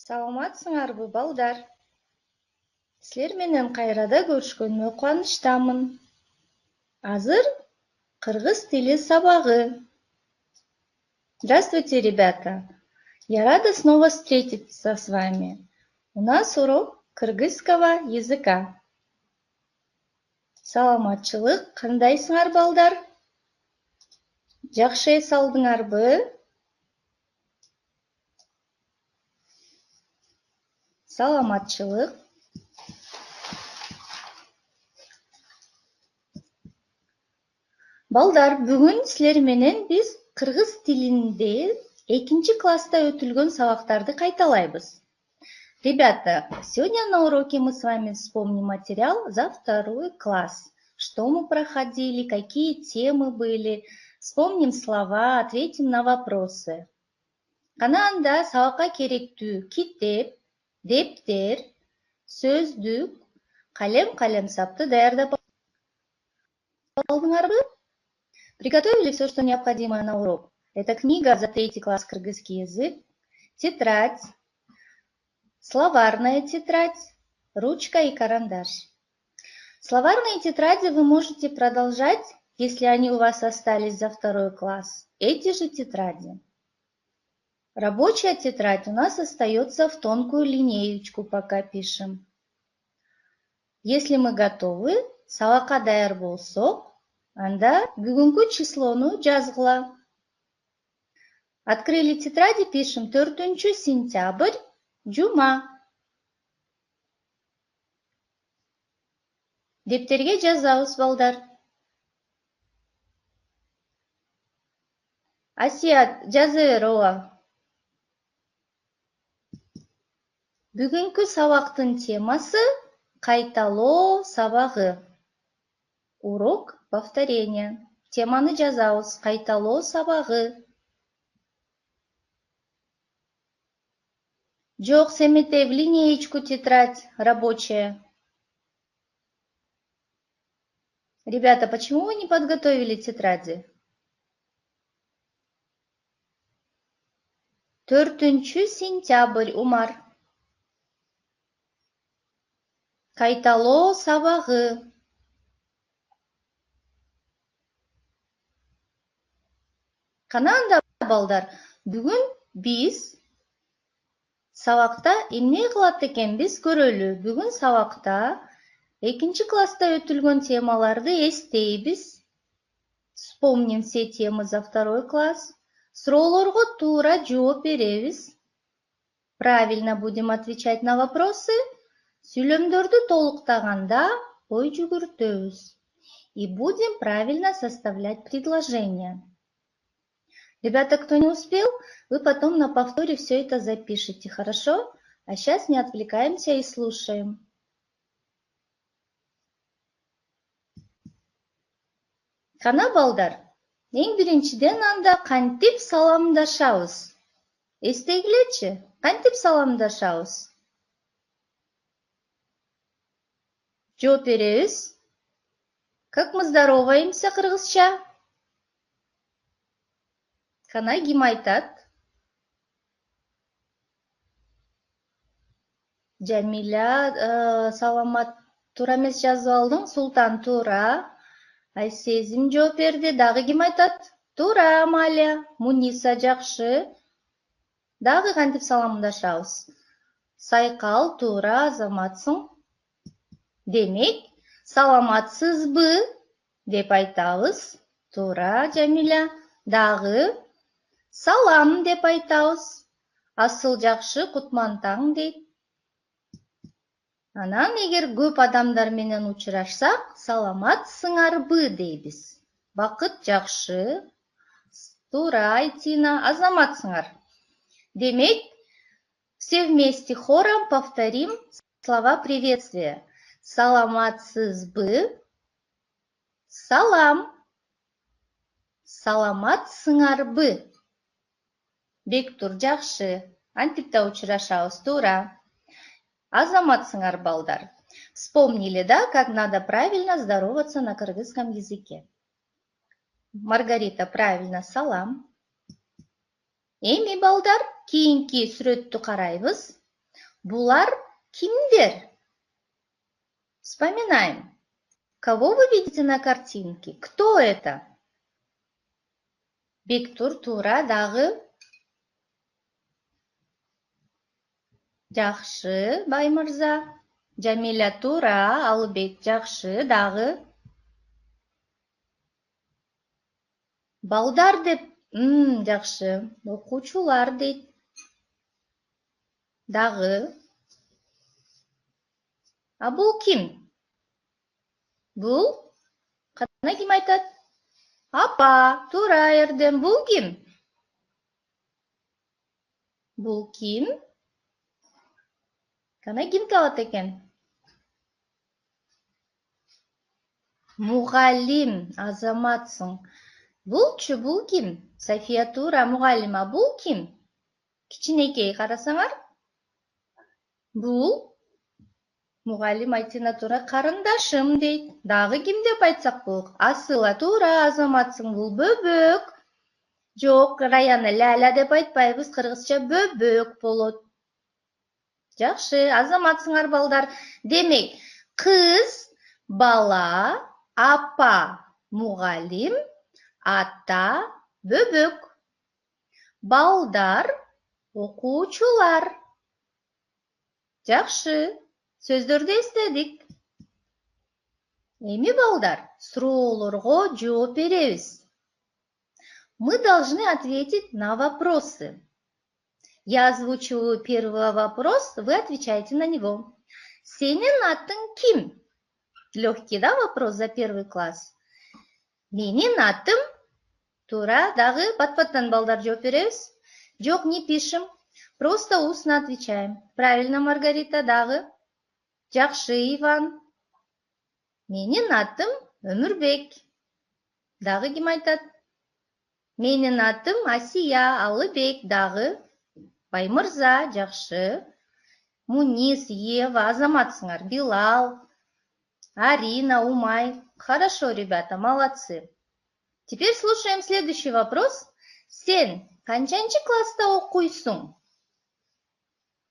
Саламатсыңарбы, балдар? Силер менен кайрада көрүшкөнүмө кубанычтамын. Азыр кыргыз тили сабагы. Здравствуйте, ребята! Я рада снова встретиться с вами. У нас урок кыргызского языка. Саламатчылык, кандайсыңар, балдар? Жакшы эс алдыңарбы? Саламатчылык. Балдар, бүгүн силер менен биз кыргыз тилинде 2 класста өтүлгөн сабактарды кайталайбыз. Ребята, сегодня на уроке мы с вами вспомним материал за 2 класс. Что мы проходили, какие темы были. Вспомним слова, ответим на вопросы. Канаанда сабакка керектүү китеп, дептер, сөздүк, калем-калемсапты даярдап алдыңарбы? Приготовили все, что необходимо на урок. Это книга за 3 класс кыргызский язык, тетрадь, словарная тетрадь, ручка и карандаш. Словарные тетради вы можете продолжать, если они у вас остались за 2 класс. Эти же тетради. Рабочая тетрадь у нас остается в тонкую линеечку, пока пишем. Если мы готовы, сабакка даяр болсок, анда бүгүнкү числону жазгыла. Открыли тетради, пишем 4 сентябрь, жума. Дептерге жазабыз, балдар. Асия, жазы бер ооба. Бүгүнкү сабактын темасы кайталоо сабагы. Урок повторения. Теманы жазабыз, кайталоо сабагы. Жок, Семетей, в линеечку тетрадь рабочая. Ребята, почему вы не подготовили тетради? 4 сентябрь, Умар. Кайталоо сабагы. Канаанда, балдар, бүгүн биз сабакта эмне кылат экенбиз көрөлү. Бүгүн сабакта 2 класста өтүлгөн темаларды эстейбиз. Вспомним все темы за 2 класс. Суроолорго туура жооп беребиз. Правильно будем отвечать на вопросы. Сүйлөмдөрдү толуктаганда ой жүгүртөбүз. И будем правильно составлять предложения. Ребята, кто не успел, вы потом на повторе все это запишите, хорошо? А сейчас не отвлекаемся и слушаем. Кана, балдар, эң биринчиден анда кантип саламдашабыз? Эстегилечи, кантип саламдашабыз? Жооп беребиз. Как мы здороваемся кыргызча? Кана, ким айтат? Жамиля, саламат, туура эмес жазып алдың. Султан, туура. Айсезим жооп берди. Дагы ким айтат? Туура, Амалия. Муниса, жакшы. Дагы кантип саламдашабыз? Сайкал, туура, азаматсың. Демек, саламатсызбы деп айтабыз. Туура, Жамиля. Дагы салам деп айтабыз. Асыл, жакшы, кутман таң дейт. Анан эгер көп адамдар менен учурашсак, саламатсыңарбы дейбиз. Бакыт, жакшы. Туура, Айтина, азаматсыңар. Демек, все вместе хором повторим слова приветствия. Саламатсызбы. Салам. Саламатсыңарбы. Бектур, жакшы. Антипта учурашабыз, туура. Азаматсыңар, балдар. Вспомнили, да, как надо правильно здороваться на кыргызском языке? Маргарита, правильно, салам. Эми, балдар, кийинки сүрөттү карайбыз. Булар кимдер? Вспоминаем. Кого вы видите на картинке? Кто это? Бектур, тура, дагы. Жакшы, Баймырза. Жамиля, тура, Алыбек, жакшы, дагы. Балдар деп, жакшы. Окуучулар дейт. Дагы. А бул ким? Бул? Кана ким айтат? Апа, тура Эрдем, бул ким? Бул ким? Кана ким табат экен? Мугалим, азаматсың. Булчу, бул ким? София, тура, мугалима, бул ким? Кичинекей карасаңар. Бул мугалим Айтина, тура, карындашым дейт. Дагы ким деп айтсак болот? Асыла, тура, азаматсың, бул бөбөк. Жок, Раяна, ляля деп айтпайбыз, кыргызча бөбөк болот. Жакшы, азаматсыңар балдар. Демек, кыз, бала, апа, мугалим, ата, бөбөк. Балдар, окуучулар. Жакшы, сөздөрдү эстедик. Эми балдар, суроолорго жооп беребиз. Мы должны ответить на вопросы. Я озвучиваю первый вопрос, вы отвечаете на него. Сенин атың ким? Легкий, да, вопрос за первый класс? Менин атым, тура, дагы бат-баттан балдар жооп беребиз. Жок, не пишем, просто устно отвечаем. Правильно, Маргарита, дагы. Жакшы, Иван. Менин атым Өмүрбек. Дагы ким айтат? Менин атым Асия, Алыбек, дагы. Баймырза, жакшы. Мунис, Ева, азаматсыңар. Билал, Арина, Умай. Хорошо, ребята, молодцы. Теперь слушаем следующий вопрос. Сен канчанчы класста окуйсуң?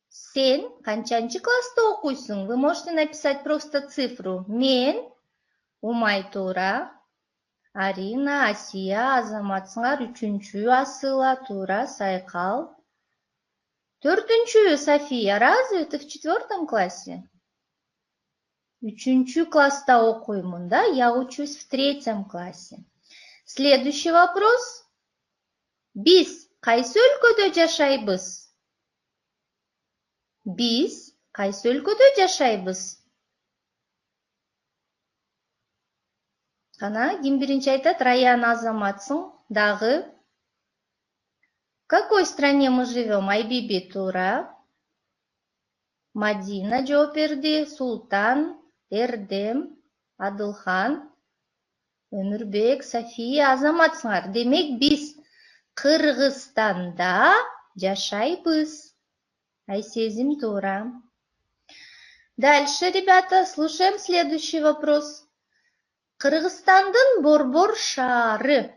Сен канчанчы класста окуйсуң? Вы можете написать просто цифру. Мен, Умай, тура. Арина, Асия, азаматсыңар. Үчүнчү, Асыла, тура, Сайкал. Төртүнчү, София, разве ты в 4 классе? Үчүнчү класста окуймун, да? Я учусь в 3 классе. Следующий вопрос. Биз кайсы өлкөдө жашайбыз? Биз кайсы өлкөдө жашайбыз? Кана, ким биринчи айтат? Раян, азаматсың, дагы. В какой стране мы живем? Айбиби, тура. Мадина жооп берди. Султан, Эрдем, Адылхан, Өмүрбек, София, азаматсыңар. Демек, биз Кыргызстанда жашайбыз. Айсезим, тура. Дальше, ребята, слушаем следующий вопрос. Кыргызстандын Борбор шаары.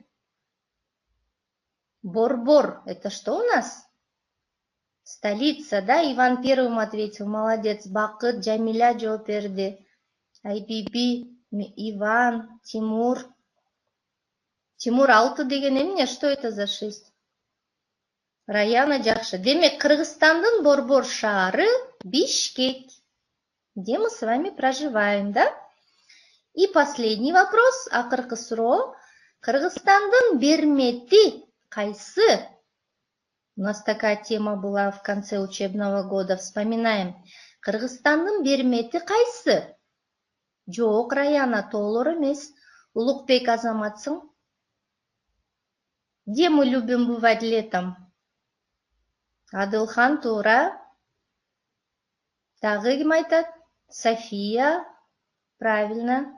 Борбор, это что у нас? Столица, да? Иван первым ответил, молодец. Бакыт, Джамиля жооп берди. Айбиби, Иван, Тимур. Тимур 6 деген эмне? Что это за 6? Раяна, жакшы. Демек, Кыргызстандын Борбор шаары Бишкек, где мы с вами проживаем, да? И последний вопрос, акыркы суроо. Кыргызстандын Бермети кайсы? У нас такая тема была в конце учебного года. Вспоминаем. Кыргызстандын Бермети кайсы? Жок, Раяна, толор эмес. Улукбек, азаматсың. Где мы любим бывать летом? Адылхан, тура. Дагы ким айтат? София. Правильно.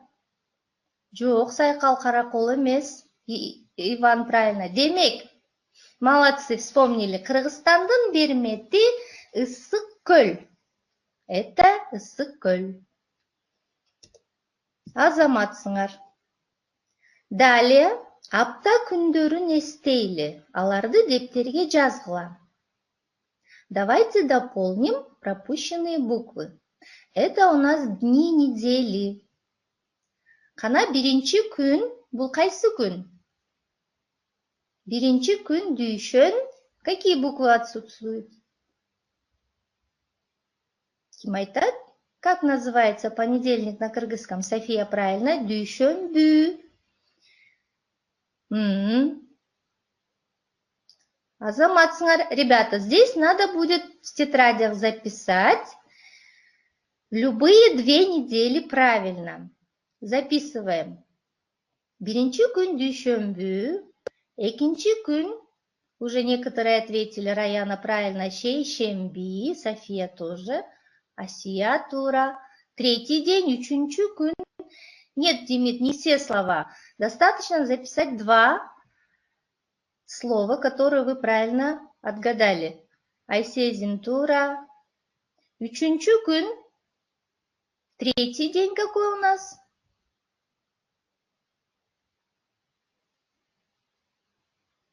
Жок, Сайкал, Каракол эмес. Иван, правильно. Демек, молодцы, вспомнили. Кыргызстандын Бермети Ысык көл. Это Ысык көл. Азаматсыңар. Далее, апта күндөрүн эстейли. Аларды дептерге жазгыла. Давайте дополним пропущенные буквы. Это у нас дни недели. Қана биринчи күн, бұл қайсы күн? Биринчи күн дүйшөн. Какие буквы отсутствуют? Ким айтат? Как называется понедельник на кыргызском? София, правильно. Дүйшөнбү. Азаматсыңар. Ребята, здесь надо будет в тетрадях записать любые 2 недели правильно. Записываем. Биринчи күн дүйшөнбү. Экинчи күн, уже некоторые ответили, Раяна правильно, шейшемби, София тоже, Асия тура. Третий день, үчүнчү күн. Нет, Демид, не все слова. Достаточно записать 2 слова, которые вы правильно отгадали. Айсезин тура. Үчүнчү күн. Третий день какой у нас?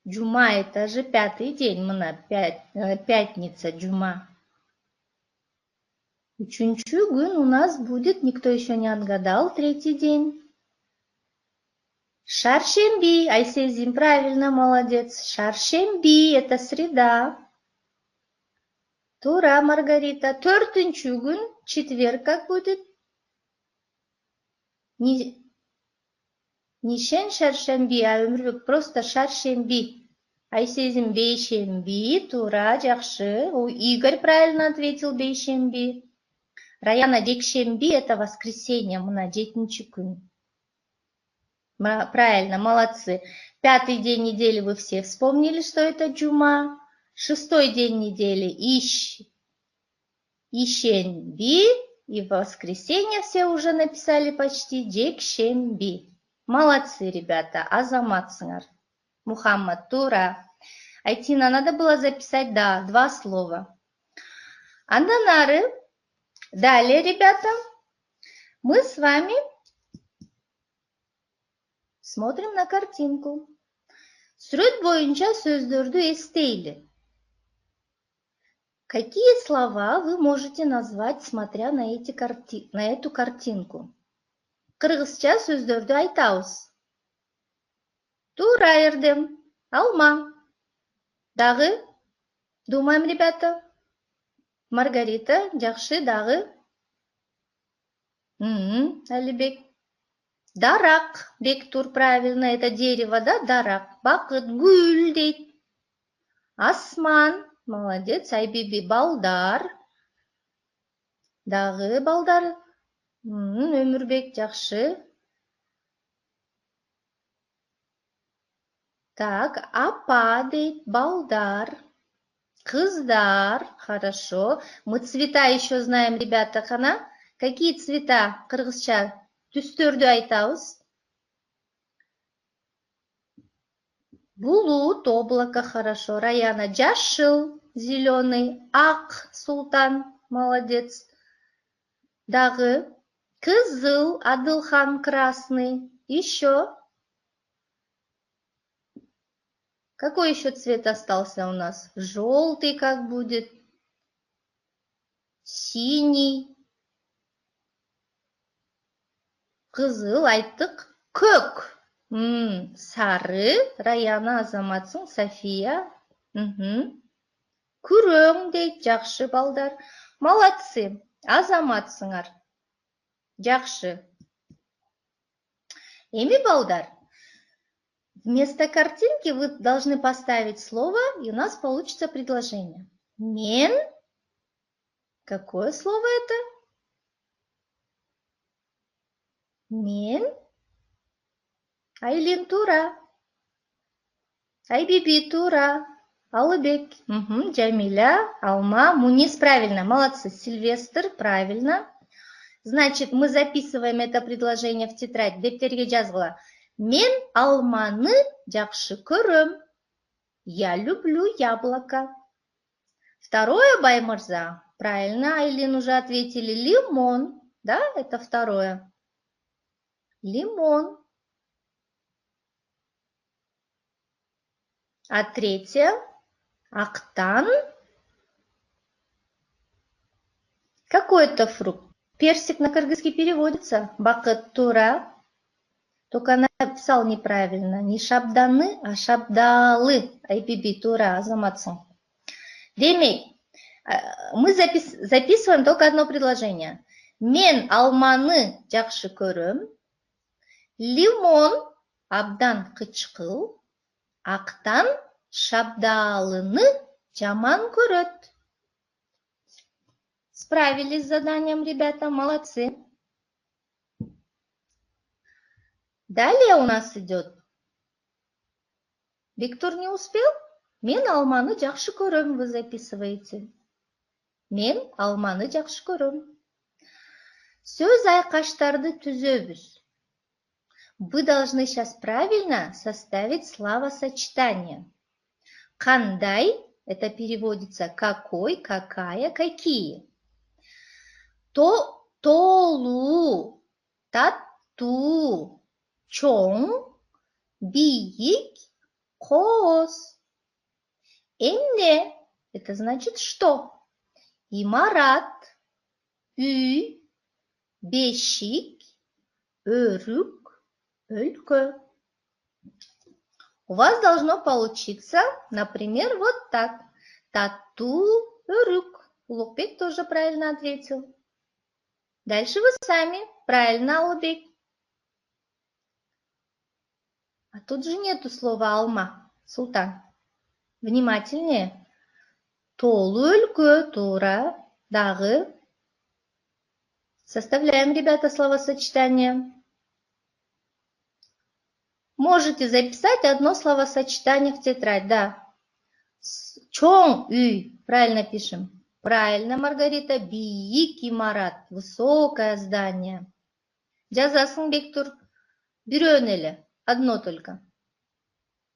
Джума, это же 5-й день, пятница, джума. Үчүнчү күн у нас будет, никто еще не отгадал, 3-й день. Шаршемби, Айсезин, правильно, молодец. Шаршемби, это среда. Тура, Маргарита. 4-нчү күн, четверг, как будет? Нишен шаршемби, а Өмүрбек просто шаршемби. Айсезин бейшемби, тура, жакшы. Игорь правильно ответил, бейшемби. Раяна, жекшемби, это воскресенье, мына 7-нчи күн. Правильно, молодцы. 5-й день недели вы все вспомнили, что это джума. 6-й день недели ишенби. И в воскресенье все уже написали почти жекшемби. Молодцы, ребята. Азаматсыңар. Мухаммад, тура. Айтина, надо было записать, да, 2 слова. Анданары. Далее, ребята, мы с вами смотрим на картинку. Сүрөт боюнча сөздөрдү эстейли. Какие слова вы можете назвать, смотря на эту картинку? Кыргызча сөздөрдү айтабыз. Туура эрдем, алма. Дагы? Думаем, ребята. Маргарита, жакшы, дагы? Алибек. Дарак, Бектур, правильно, это дерево, да, дарак. Бакыт, гүл дейт. Асман, молодец, Айбиби, балдар. Дагы балдар. Өмүрбек, жакшы. Так, апа дейт, балдар. Кыздар, хорошо. Мы цвета еще знаем, ребята, кана. Какие цвета кыргызча түстөрдү айтабыз? Булут, облако, хорошо. Раяна, жашыл, зеленый. Ак, Султан, молодец. Дагы. Кызыл, Адылхан, красный. Еще. Какой еще цвет остался у нас? Желтый как будет? Синий. Кызыл, айттык. Көк. Сары. Раяна, Азаматсың, София. Күрөң дейт, жакшы балдар. Молодцы. Азаматсыңар. Жакшы. Эми балдар. Вместо картинки вы должны поставить слово, и у нас получится предложение. Мен. Какое слово это? Мен. Айлин, тура. Айбиби, тура. Алыбек. Джамиля, Алма, Мунис, правильно. Молодцы. Сильвестр, правильно. Значит, мы записываем это предложение в тетрадь. Дептерге жазгыла. Мен алманы жакшы көрөм. Я люблю яблоко. Второе, Баймырза. Правильно, Айлин уже ответили. Лимон. Да, это второе. Лимон. А третье. Актан. Какой это фрукт? Персик на кыргызский переводится. Бакыт тура. Только написал неправильно. Не шабданы, а шабдалы. Айбиби тура, азаматсың. Демек, мы записываем только одно предложение. Мен алманы жақшы көрөм. Лимон абдан кычкыл. Ақтан шабдалыны жаман көрөт. Справились с заданием, ребята, молодцы. Далее у нас идет. Виктор не успел? Мен алманы жақшы көрөм, вы записываете. Мен алманы жақшы көрөм. Сөз айқаштарды түзөбүз. Вы должны сейчас правильно составить словосочетание. Кандай, это переводится какой, какая, какие. Толу, тату, чоң, бийик, коз. Эмне, это значит что? Имарат, үй, бешик, өрүк, өлкө. У вас должно получиться, например, вот так. Тату, өрүк. Улукбек тоже правильно ответил. Дальше вы сами. Правильно, Алыбек. А тут же нету слова алма. Султан. Внимательнее. Толу өлкө, тура, дагы. Составляем, ребята, словосочетание. Можете записать одно словосочетание в тетрадь, да. Чоң үй, правильно пишем. Правильно, Маргарита. Бийик имарат, высокое здание. Жазасың, Бектур. Бирөөн эле, одно только.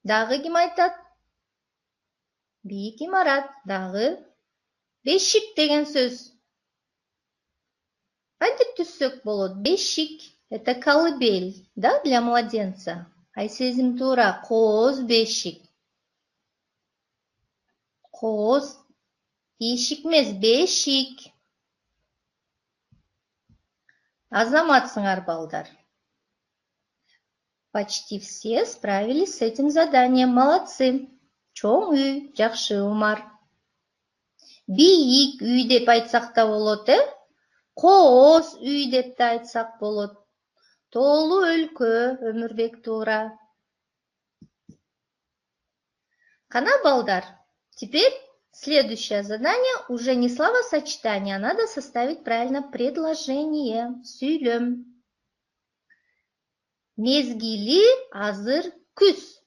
Дагы ким айтат? Бийик имарат, дагы. Бешик деген сөз. Кантип түзсөк болот? Бешик. Это колыбель, да, для младенца. Айсезим тура, коз, бешик. Коз. Ишик эмес, бешик. Азаматсыңар, балдар. Почти все справились с этим заданием. Молодцы. Чоң үй, жакшы умар. Бийик үй деп айтсак да болот, Кооз үй деп да айтсак болот. Толу өлкө, Өмүрбек тура. Кана, балдар. Теперь следующее задание уже не словосочетание, а надо составить правильно предложение. Сүйлөм. Мезгили азыр күз.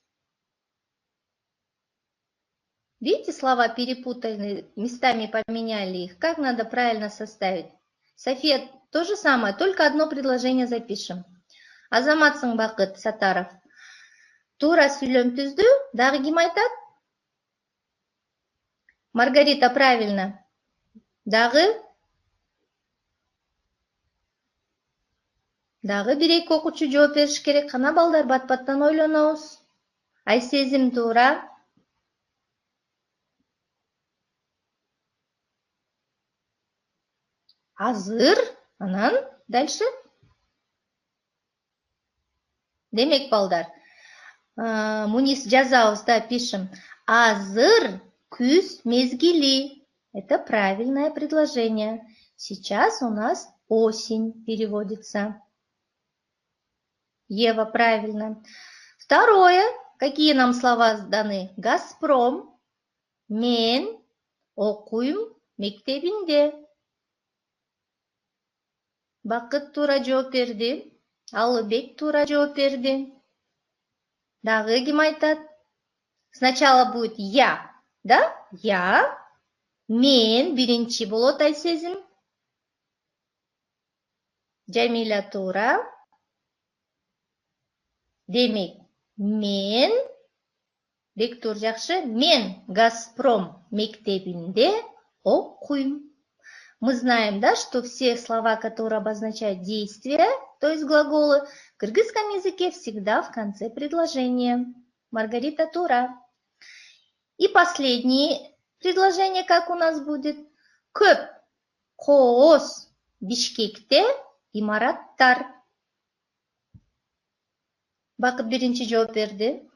Видите, слова перепутаны, местами поменяли их. Как надо правильно составить? София, то же самое, только одно предложение запишем. Азаматсың Бакыт Сатаров. Тура сүйлөм түздү, дагы ким айтат? Маргарита, правильно. Дагы? Дагы бир-эки окуучу жооп бериш керек. Кана, балдар, бат-баттан ойлонобуз. Айсезим тура. Азыр. Анан дальше. Демек, балдар, Мунис жазабыз, да, пишем. Азыр күз мезгили. Это правильное предложение. Сейчас у нас осень переводится. Ева, правильно. Второе. Какие нам слова даны? Газпром. Мен окуйм мектебинде. Бакыт тура жооп берди. Алыбек тура жооп берди. Дагы ким айтат? Сначала будет я, да? Я. Мен биринчи болот, Айсезим. Жамиля тура. Демек, мен. Бектур жакшы. Мен Газпром мектебинде окуйм. Мы знаем, да, что все слова, которые обозначают действие, то есть глаголы, в кыргызском языке всегда в конце предложения. Маргарита тура. И последнее предложение, как у нас будет? Көп. Кооз. Бишкекте имараттар. Бакыт биринчи жооп берди.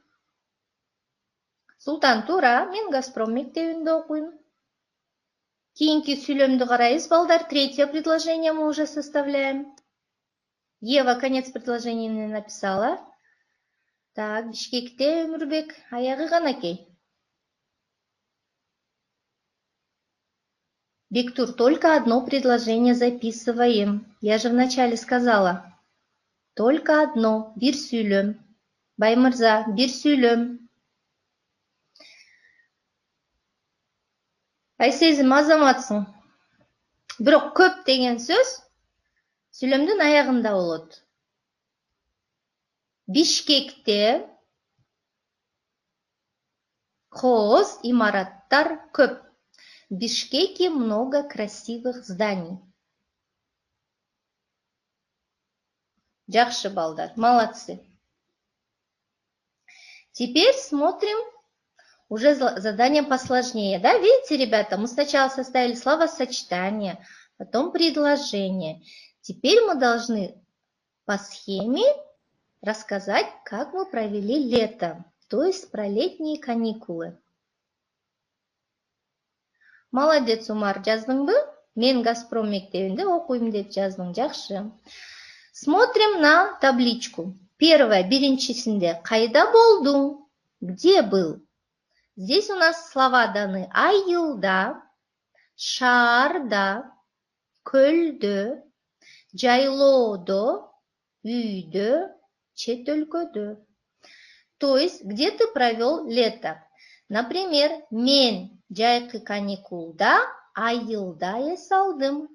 Султан туура, мен Газпром мектебинде окуйм. Кийинки сүйлөмдү карайбыз, балдар. Третье предложение мы уже составляем. Ева конец предложения написала. Так, Бишкекте Өмүрбек, аягы канакей. Бектур, только одно предложение записываем. Я же вначале сказала. Только одно, бир сүйлөм. Баймырза, бир сүйлөм. Айсезим, азаматсың. Бирок көп деген сөз сүйлөмдүн аягында болот. Бишкекте кооз имараттар көп. В Бишкеке много красивых зданий. Жакшы, балдар, молодцы. Теперь смотрим уже задание посложнее. Да, видите, ребята, мы сначала составили словосочетание, потом предложение. Теперь мы должны по схеме рассказать, как мы провели лето, то есть про летние каникулы. Молодец, Умар, жаздыңбы? Мен Газпром мектебинде окуйм деп жаздың, жакшы. Смотрим на табличку. Первое, биринчисинде. Кайда болдуң? Где был? Здесь у нас слова даны. Айылда, шаарда, көлдө, жайлоодо, үйдө, чет өлкөдө. То есть, где ты провел лето? Например, мен жайкы каникулда айылда эс алдым.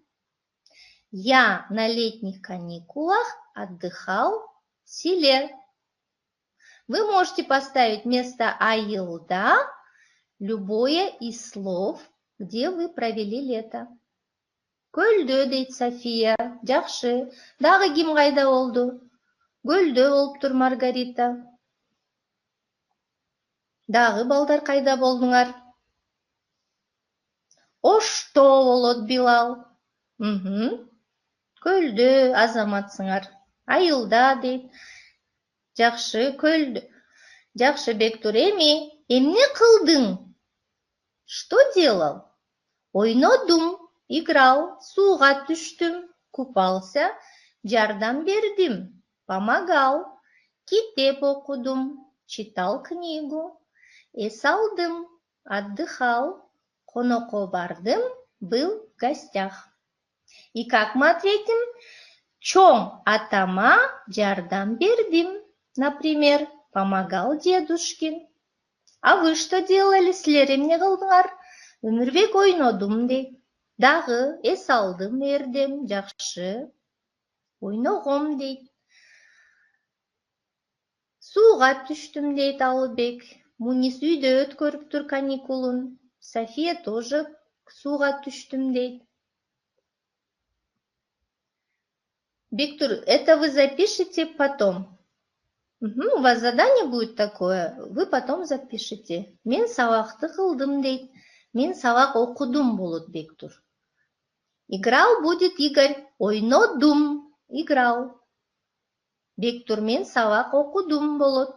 Я на летних каникулах отдыхал в селе. Вы можете поставить вместо айылда любое из слов, где вы провели лето. Көлдө дейт София. Жакшы. Дагы ким кайда болду? Көлдө болуптур Маргарита. Дагы балдар кайда болдуңар? Ошто болот Билал. Көлдө, азаматсыңар. Айылда дейт. Жакшы, көлдө. Жакшы, Бектур, эмне кылдың? Что делал? Ойнодум, играл, сууга түштүм, купался, жардам бердим, помогал, китеп окудум, читал книгу, эс алдым, отдыхал, конокко бардым, был в гостях. И как мы ответим? Чоң атама жардам бердим, например, помогал дедушке. А вы что делали? Силер эмне кылдыңар? Өмүрбек ойнодум дейт. Дагы эс алдым, эрдем, жакшы. Ойногом дейт. Сууга түштүм дейт Алыбек. Мунис үйдө өткөрүптүр каникулун. София тоже сууга түштүм дейт. Бектур, это вы запишите потом. У вас задание будет такое, вы потом запишите. Мен сабакты кылдым дейт. Мен сабак окудум болот Бектур. Играл будет Игорь. Ойнодум. Играл. Бектур, мен сабак окудум болот.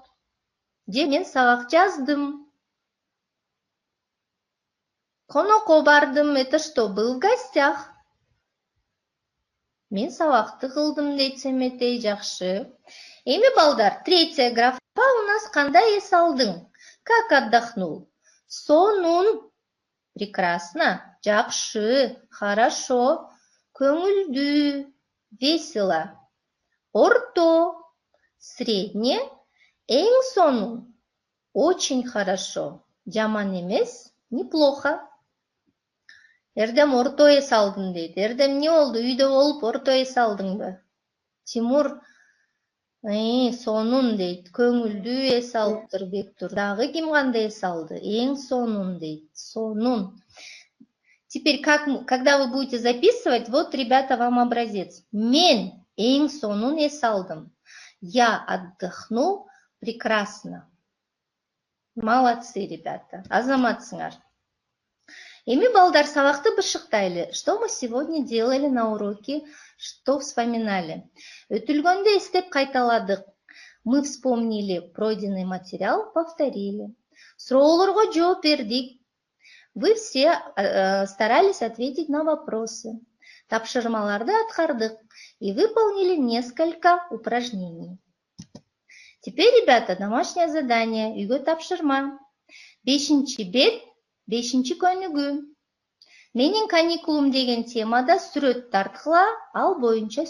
Же мен сабак жаздым. Конокко бардым. Это что, был в гостях? Мен сабакты кылдым дейт Семетей, жакшы. Эми балдар, третья графа у нас кандай эс алдың? Как отдохнул? Сонун. Прекрасно. Жакшы. Хорошо. Көңүлдүү. Весело. Орто. Средне. Эң сонун. Очень хорошо. Жаман эмес. Неплохо. Эрдем орто эс алдым дейт. Эрдем не болду? Үйдө болуп орто эс алдыңбы? Тимур сонун дейт. Көңүлдүү эс алыптыр Бектур. Дагы ким кандай эс алды? Эң сонун дейт. Сонун. Теперь, когда вы будете записывать, вот, ребята, вам образец. Мен эң сонун эс алдым. Я отдохнул прекрасно. Молодцы, ребята. Азаматсыңар. Эми балдар сабакты бышыктайлы. Что мы сегодня делали на уроке, что вспоминали? Өтүлгөндө эстеп кайталадык. Мы вспомнили пройденный материал, повторили. Суроолорго жооп бердик. Вы все старались ответить на вопросы. Тапшырмаларды аткардык и выполнили несколько упражнений. Теперь, ребята, домашнее задание, үйгө тапшырма. 5-чи бет, 5-чи көнүгүү. Менин каникулум деген темада сүрөт тарткыла, ал боюнча